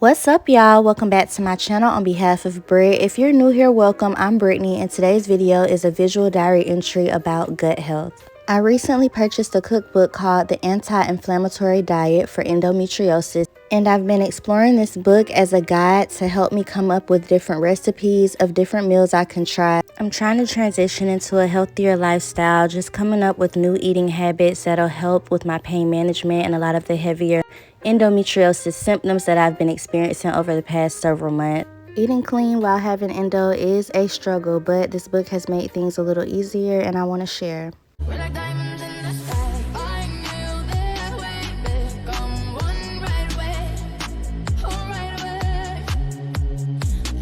What's up, y'all? Welcome back to my channel on behalf of Brit. If you're new here, welcome. I'm Brittany, and today's video is a visual diary entry about gut health. I recently purchased a cookbook called The Anti-Inflammatory Diet for Endometriosis, and I've been exploring this book as a guide to help me come up with different recipes of different meals I can try. I'm trying to transition into a healthier lifestyle, just coming up with new eating habits that'll help with my pain management and a lot of the heavier endometriosis symptoms that I've been experiencing over the past several months. Eating clean while having endo is a struggle, but this book has made things a little easier and I want to share. We're like diamonds in the sky. I knew that way, babe. Come one right away. Oh, right away.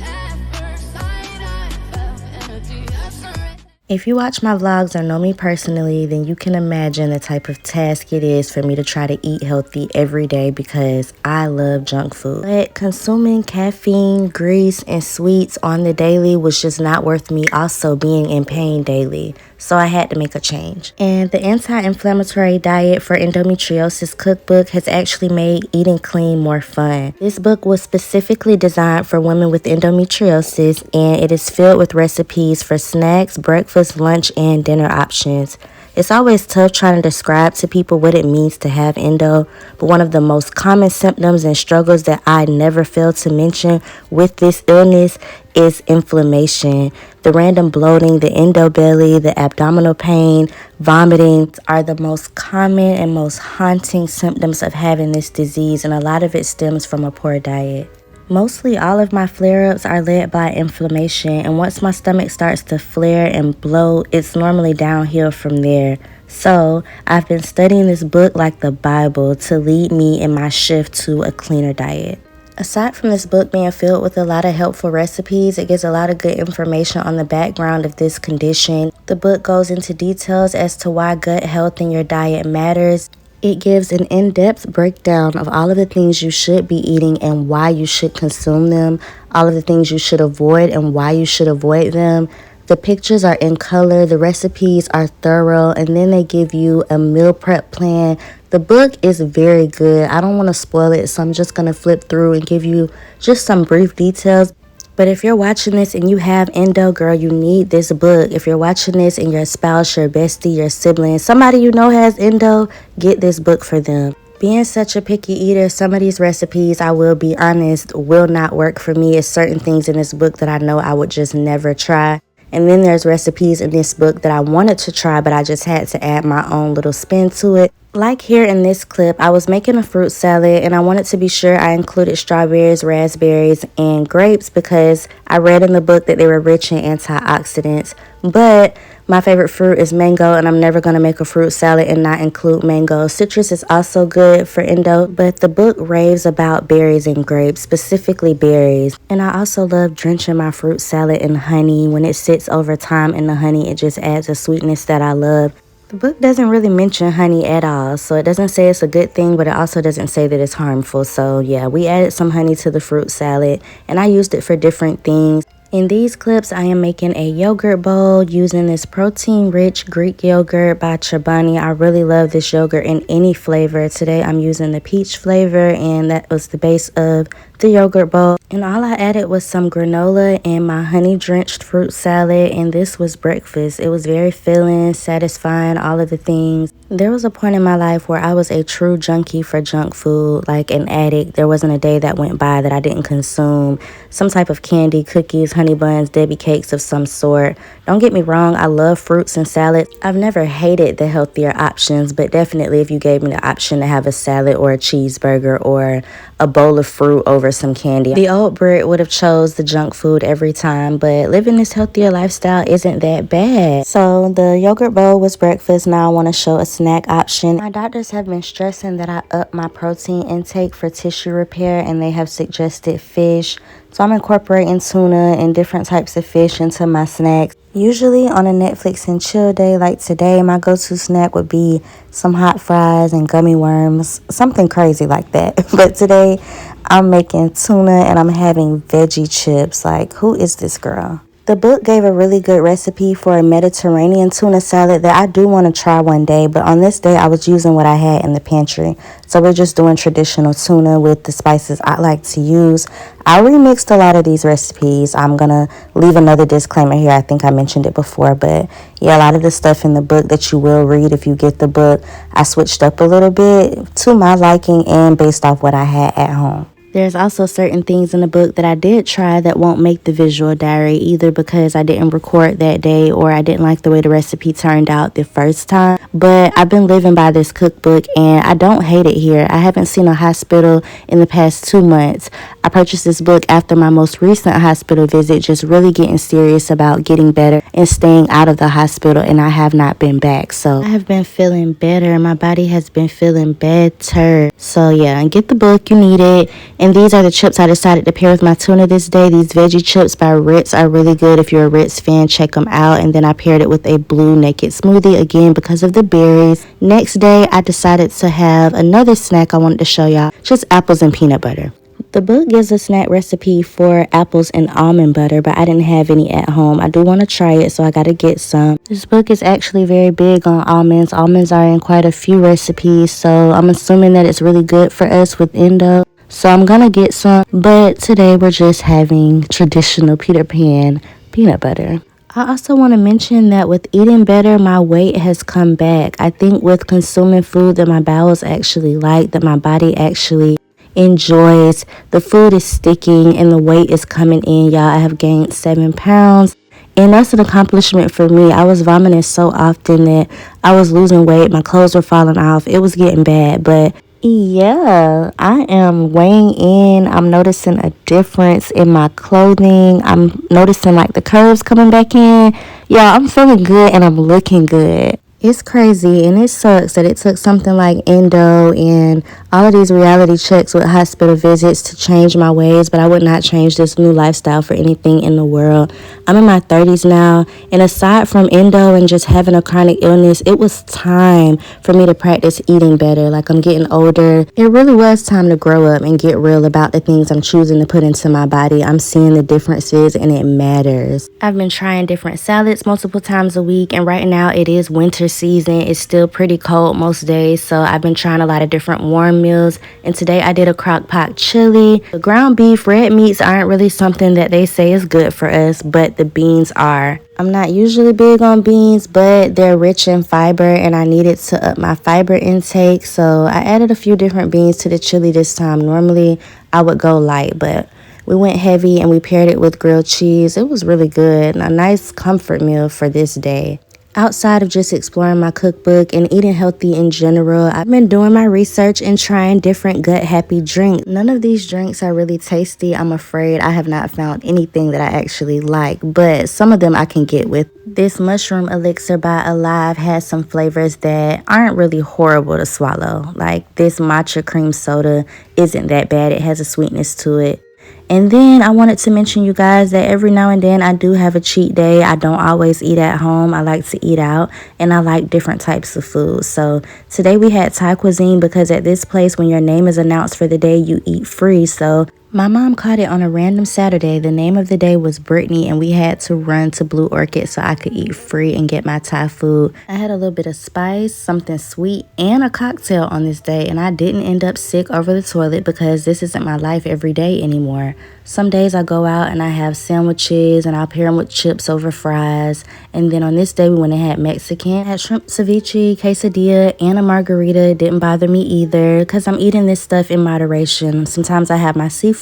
At first sight, I felt energy. That's alright. If you watch my vlogs or know me personally, then you can imagine the type of task it is for me to try to eat healthy every day because I love junk food. But consuming caffeine, grease, and sweets on the daily was just not worth me also being in pain daily. So I had to make a change. And the Anti-Inflammatory Diet for Endometriosis cookbook has actually made eating clean more fun. This book was specifically designed for women with endometriosis, and it is filled with recipes for snacks, breakfast, lunch, and dinner options. It's always tough trying to describe to people what it means to have endo, but one of the most common symptoms and struggles that I never fail to mention with this illness is inflammation. The random bloating, the endo belly, the abdominal pain, vomiting are the most common and most haunting symptoms of having this disease, and a lot of it stems from a poor diet. Mostly all of my flare-ups are led by inflammation, and once my stomach starts to flare and bloat, it's normally downhill from there. So I've been studying this book like the Bible to lead me in my shift to a cleaner diet. Aside from this book being filled with a lot of helpful recipes, it gives a lot of good information on the background of this condition. The book goes into details as to why gut health in your diet matters. It gives an in-depth breakdown of all of the things you should be eating and why you should consume them, all of the things you should avoid and why you should avoid them. The pictures are in color, the recipes are thorough, and then they give you a meal prep plan. The book is very good. I don't want to spoil it, so I'm just going to flip through and give you just some brief details. But if you're watching this and you have endo, girl, you need this book. If you're watching this and your spouse, your bestie, your sibling, somebody you know has endo, get this book for them. Being such a picky eater, some of these recipes, I will be honest, will not work for me. It's certain things in this book that I know I would just never try. And then there's recipes in this book that I wanted to try, but I just had to add my own little spin to it. Like here in this clip, I was making a fruit salad and I wanted to be sure I included strawberries, raspberries, and grapes because I read in the book that they were rich in antioxidants. But my favorite fruit is mango, and I'm never going to make a fruit salad and not include mango. Citrus is also good for endo, but the book raves about berries and grapes, specifically berries. And I also love drenching my fruit salad in honey. When it sits over time in the honey, it just adds a sweetness that I love. The book doesn't really mention honey at all, so it doesn't say it's a good thing, but it also doesn't say that it's harmful. So yeah, we added some honey to the fruit salad, and I used it for different things. In these clips, I am making a yogurt bowl using this protein-rich Greek yogurt by Chobani. I really love this yogurt in any flavor. Today, I'm using the peach flavor, and that was the base of the yogurt bowl. And all I added was some granola and my honey-drenched fruit salad, and this was breakfast. It was very filling, satisfying, all of the things. There was a point in my life where I was a true junkie for junk food, like an addict. There wasn't a day that went by that I didn't consume some type of candy, cookies, honey buns, Debbie cakes of some sort. Don't get me wrong, I love fruits and salads. I've never hated the healthier options, but definitely if you gave me the option to have a salad or a cheeseburger or a bowl of fruit over some candy, the old Brit would have chose the junk food every time, but living this healthier lifestyle isn't that bad. So the yogurt bowl was breakfast. Now I want to show a snack option. My doctors have been stressing that I up my protein intake for tissue repair, and they have suggested fish. So I'm incorporating tuna and different types of fish into my snacks. Usually on a Netflix and chill day like today, my go-to snack would be some hot fries and gummy worms, something crazy like that. But today I'm making tuna and I'm having veggie chips. Like, who is this girl? The book gave a really good recipe for a Mediterranean tuna salad that I do want to try one day, but on this day I was using what I had in the pantry. So we're just doing traditional tuna with the spices I like to use. I remixed a lot of these recipes. I'm going to leave another disclaimer here. I think I mentioned it before, but yeah, a lot of the stuff in the book that you will read if you get the book, I switched up a little bit to my liking and based off what I had at home. There's also certain things in the book that I did try that won't make the visual diary, either because I didn't record that day or I didn't like the way the recipe turned out the first time. But I've been living by this cookbook and I don't hate it here. I haven't seen a hospital in the past 2 months. I purchased this book after my most recent hospital visit, just really getting serious about getting better and staying out of the hospital, and I have not been back. So I have been feeling better. My body has been feeling better. So yeah, and get the book, you need it. And these are the chips I decided to pair with my tuna this day. These veggie chips by Ritz are really good. If you're a Ritz fan, check them out. And then I paired it with a blue naked smoothie, again because of the berries. Next day, I decided to have another snack I wanted to show y'all, just apples and peanut butter. The book gives a snack recipe for apples and almond butter, but I didn't have any at home. I do want to try it, so I got to get some. This book is actually very big on almonds. Almonds are in quite a few recipes, so I'm assuming that it's really good for us with Endo. So I'm going to get some, but today we're just having traditional Peter Pan peanut butter. I also want to mention that with eating better, my weight has come back. I think with consuming food that my bowels actually like, that my body actually enjoys, the food is sticking and the weight is coming in, y'all. I have gained 7 pounds. And that's an accomplishment for me. I was vomiting so often that I was losing weight. My clothes were falling off. It was getting bad, but yeah, I am weighing in. I'm noticing a difference in my clothing. I'm noticing like the curves coming back in. Yeah, I'm feeling good and I'm looking good. It's crazy and it sucks that it took something like Endo and all of these reality checks with hospital visits to change my ways, but I would not change this new lifestyle for anything in the world. I'm in my 30s now, and aside from Endo and just having a chronic illness, it was time for me to practice eating better. Like, I'm getting older. It really was time to grow up and get real about the things I'm choosing to put into my body. I'm seeing the differences and it matters. I've been trying different salads multiple times a week, and right now it is winter season. It's still pretty cold most days, so I've been trying a lot of different warm meals, and today I did a crock pot chili. The ground beef, red meats aren't really something that they say is good for us, but the beans are. I'm not usually big on beans, but they're rich in fiber and I needed to up my fiber intake, so I added a few different beans to the chili this time. Normally I would go light, but we went heavy and we paired it with grilled cheese. It was really good, a nice comfort meal for this day. Outside of just exploring my cookbook and eating healthy in general, I've been doing my research and trying different gut-happy drinks. None of these drinks are really tasty. I'm afraid I have not found anything that I actually like, but some of them I can get with. This mushroom elixir by Alive has some flavors that aren't really horrible to swallow. Like this matcha cream soda isn't that bad. It has a sweetness to it. And then I wanted to mention you guys that every now and then I do have a cheat day. I don't always eat at home. I like to eat out and I like different types of food. So today we had Thai cuisine because at this place when your name is announced for the day, you eat free. So my mom caught it on a random Saturday. The name of the day was Brittany and we had to run to Blue Orchid so I could eat free and get my Thai food. I had a little bit of spice, something sweet, and a cocktail on this day, and I didn't end up sick over the toilet because this isn't my life every day anymore. Some days I go out and I have sandwiches and I'll pair them with chips over fries. And then on this day we went and had Mexican. I had shrimp ceviche, quesadilla, and a margarita. It didn't bother me either because I'm eating this stuff in moderation. Sometimes I have my seafood.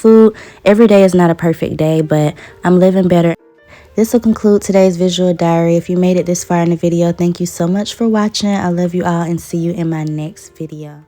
Every day is not a perfect day, but I'm living better. This will conclude today's visual diary. If you made it this far in the video, thank you so much for watching. I love you all and see you in my next video.